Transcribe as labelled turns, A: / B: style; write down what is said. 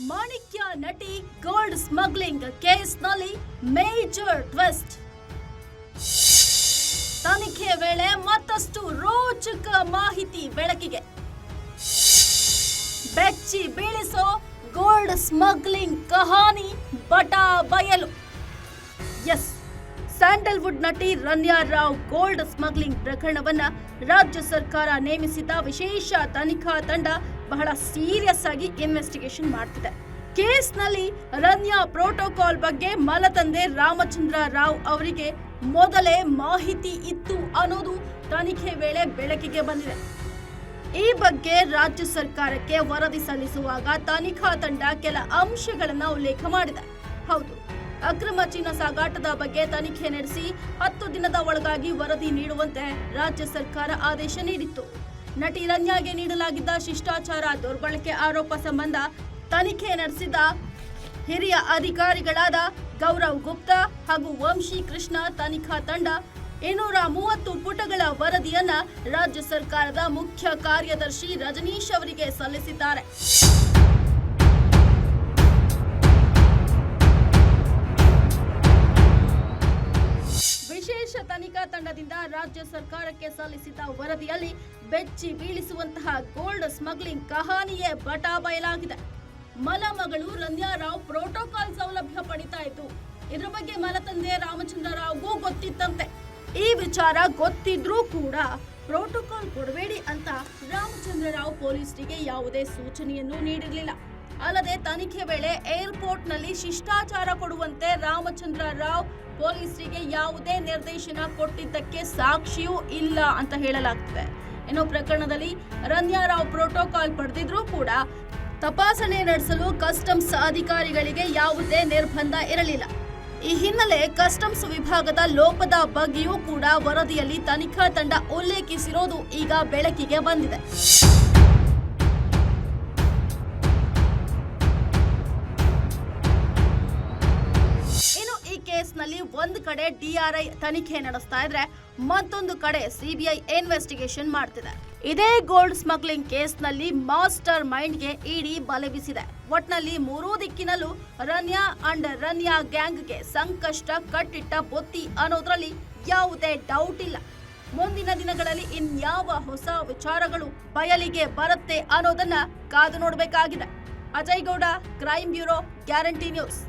A: ಮಾಣಿಕ್ಯ ನಟಿ gold smuggling ಕೇಸ್ನಲ್ಲಿ ಮೇಜರ್ ಟ್ವಿಸ್ಟ್. ತನಿಖೆ ವೇಳೆ ಮತ್ತಷ್ಟು ರೋಚಕ ಮಾಹಿತಿ ಬೆಳಕಿಗೆ. ಬೆಚ್ಚಿ ಬೀಳಿಸೋ ಗೋಲ್ಡ್ ಸ್ಮಗ್ಲಿಂಗ್ ಕಹಾನಿ ಬಟಾ ಬಯಲು. ಎಸ್, ಸ್ಯಾಂಡಲ್ವುಡ್ ನಟಿ ರನ್ಯಾ ರಾವ್ ಗೋಲ್ಡ್ ಸ್ಮಗ್ಲಿಂಗ್ ಪ್ರಕರಣವನ್ನ ರಾಜ್ಯ ಸರ್ಕಾರ ನೇಮಿಸಿದ ವಿಶೇಷ ತನಿಖಾ ತಂಡ ಬಹಳ ಸೀರಿಯಸ್ ಆಗಿ ಇನ್ವೆಸ್ಟಿಗೇಷನ್ ಮಾಡ್ತಿದೆ. ಕೇಸ್ನಲ್ಲಿ ರನ್ಯಾ ಪ್ರೋಟೋಕಾಲ್ ಬಗ್ಗೆ ಮಲತಂದೆ ರಾಮಚಂದ್ರ ರಾವ್ ಅವರಿಗೆ ಮೊದಲೇ ಮಾಹಿತಿ ಇತ್ತು ಅನ್ನೋದು ತನಿಖೆ ವೇಳೆ ಬೆಳಕಿಗೆ ಬಂದಿದೆ. ಈ ಬಗ್ಗೆ ರಾಜ್ಯ ಸರ್ಕಾರಕ್ಕೆ ವರದಿ ಸಲ್ಲಿಸುವಾಗ ತನಿಖಾ ತಂಡ ಕೆಲ ಅಂಶಗಳನ್ನು ಉಲ್ಲೇಖ ಮಾಡಿದೆ. ಹೌದು, ಅಕ್ರಮ ಚಿನ್ನ ಸಾಗಾಟದ ಬಗ್ಗೆ ತನಿಖೆ ನಡೆಸಿ 10 ದಿನದ ಒಳಗಾಗಿ ವರದಿ ನೀಡುವಂತೆ ರಾಜ್ಯ ಸರ್ಕಾರ ಆದೇಶ ನೀಡಿತ್ತು. ನಟಿ ರನ್ಯಾಗೆ ನೀಡಲಾಗಿದ್ದ ಶಿಷ್ಟಾಚಾರ ದುರ್ಬಳಕೆ ಆರೋಪ ಸಂಬಂಧ ತನಿಖೆ ನಡೆಸಿದ ಹಿರಿಯ ಅಧಿಕಾರಿಗಳಾದ ಗೌರವ್ ಗುಪ್ತಾ ಹಾಗೂ ವಂಶಿ ಕೃಷ್ಣ ತನಿಖಾ ತಂಡ 230 ಪುಟಗಳ ವರದಿಯನ್ನ ರಾಜ್ಯ ಸರ್ಕಾರದ ಮುಖ್ಯ ಕಾರ್ಯದರ್ಶಿ ರಜನೀಶ್ ಅವರಿಗೆ ಸಲ್ಲಿಸಿದ್ದಾರೆ. ವಿಶೇಷ ತನಿಖಾ ತಂಡದಿಂದ ರಾಜ್ಯ ಸರ್ಕಾರಕ್ಕೆ ಸಲ್ಲಿಸಿದ ವರದಿಯಲ್ಲಿ ಬೆಚ್ಚಿ ಬೀಳಿಸುವಂತಹ ಗೋಲ್ಡ್ ಸ್ಮಗ್ಲಿಂಗ್ ಕಹಾನಿಯೇ ಬಟಾ ಬಯಲಾಗಿದೆ. ಮಲಮಗಳು ರನ್ಯಾ ರಾವ್ ಪ್ರೋಟೋಕಾಲ್ ಸೌಲಭ್ಯ ಪಡಿತಾ ಇತ್ತು. ಇದರ ಬಗ್ಗೆ ಮಲತಂದೆ ರಾಮಚಂದ್ರ ರಾವ್ಗೂ ಗೊತ್ತಿತ್ತಂತೆ. ಈ ವಿಚಾರ ಗೊತ್ತಿದ್ರೂ ಕೂಡ ಪ್ರೋಟೋಕಾಲ್ ಕೊಡಬೇಡಿ ಅಂತ ರಾಮಚಂದ್ರ ರಾವ್ ಪೊಲೀಸರಿಗೆ ಯಾವುದೇ ಸೂಚನೆಯನ್ನು ನೀಡಿರಲಿಲ್ಲ. ಅಲ್ಲದೆ ತನಿಖೆ ವೇಳೆ ಏರ್ಪೋರ್ಟ್ನಲ್ಲಿ ಶಿಷ್ಟಾಚಾರ ಕೊಡುವಂತೆ ರಾಮಚಂದ್ರ ರಾವ್ ಪೊಲೀಸರಿಗೆ ಯಾವುದೇ ನಿರ್ದೇಶನ ಕೊಟ್ಟಿದ್ದಕ್ಕೆ ಸಾಕ್ಷಿಯೂ ಇಲ್ಲ ಅಂತ ಹೇಳಲಾಗ್ತಿದೆ. ಇನ್ನು ಪ್ರಕರಣದಲ್ಲಿ ರನ್ಯಾ ರಾವ್ ಪ್ರೋಟೋಕಾಲ್ ಪಡೆದಿದ್ರೂ ಕೂಡ ತಪಾಸಣೆ ನಡೆಸಲು ಕಸ್ಟಮ್ಸ್ ಅಧಿಕಾರಿಗಳಿಗೆ ಯಾವುದೇ ನಿರ್ಬಂಧ ಇರಲಿಲ್ಲ. ಈ ಹಿನ್ನೆಲೆ ಕಸ್ಟಮ್ಸ್ ವಿಭಾಗದ ಲೋಪದ ಬಗ್ಗೆಯೂ ಕೂಡ ವರದಿಯಲ್ಲಿ ತನಿಖಾ ತಂಡ ಉಲ್ಲೇಖಿಸಿರೋದು ಈಗ ಬೆಳಕಿಗೆ ಬಂದಿದೆ. ಇನ್ನು ಈ ಕೇಸ್ನಲ್ಲಿ ಒಂದು ಕಡೆ DRI ತನಿಖೆ ನಡೆಸ್ತಾ ಇದ್ರೆ ಮತ್ತೊಂದು ಕಡೆ CBI ಇನ್ವೆಸ್ಟಿಗೇಷನ್ ಮಾಡ್ತಿದೆ. ಇದೇ ಗೋಲ್ಡ್ ಸ್ಮಗ್ಲಿಂಗ್ ಕೇಸ್ನಲ್ಲಿ ಮಾಸ್ಟರ್ ಮೈಂಡ್ಗೆ ಇಡಿ ಬಲೆ ಬೀಸಿದೆ. ಒಟ್ನಲ್ಲಿ ಮೂರೂ ದಿಕ್ಕಿನಲ್ಲೂ ರನ್ಯಾ ಗ್ಯಾಂಗ್ಗೆ ಸಂಕಷ್ಟ ಕಟ್ಟಿಟ್ಟ ಬೊತ್ತಿ ಅನ್ನೋದ್ರಲ್ಲಿ ಯಾವುದೇ ಡೌಟ್ ಇಲ್ಲ. ಮುಂದಿನ ದಿನಗಳಲ್ಲಿ ಇನ್ಯಾವ ಹೊಸ ವಿಚಾರಗಳು ಬಯಲಿಗೆ ಬರುತ್ತೆ ಅನ್ನೋದನ್ನ ಕಾದು ನೋಡಬೇಕಾಗಿದೆ. Ajay Gowda, crime bureau, guarantee news.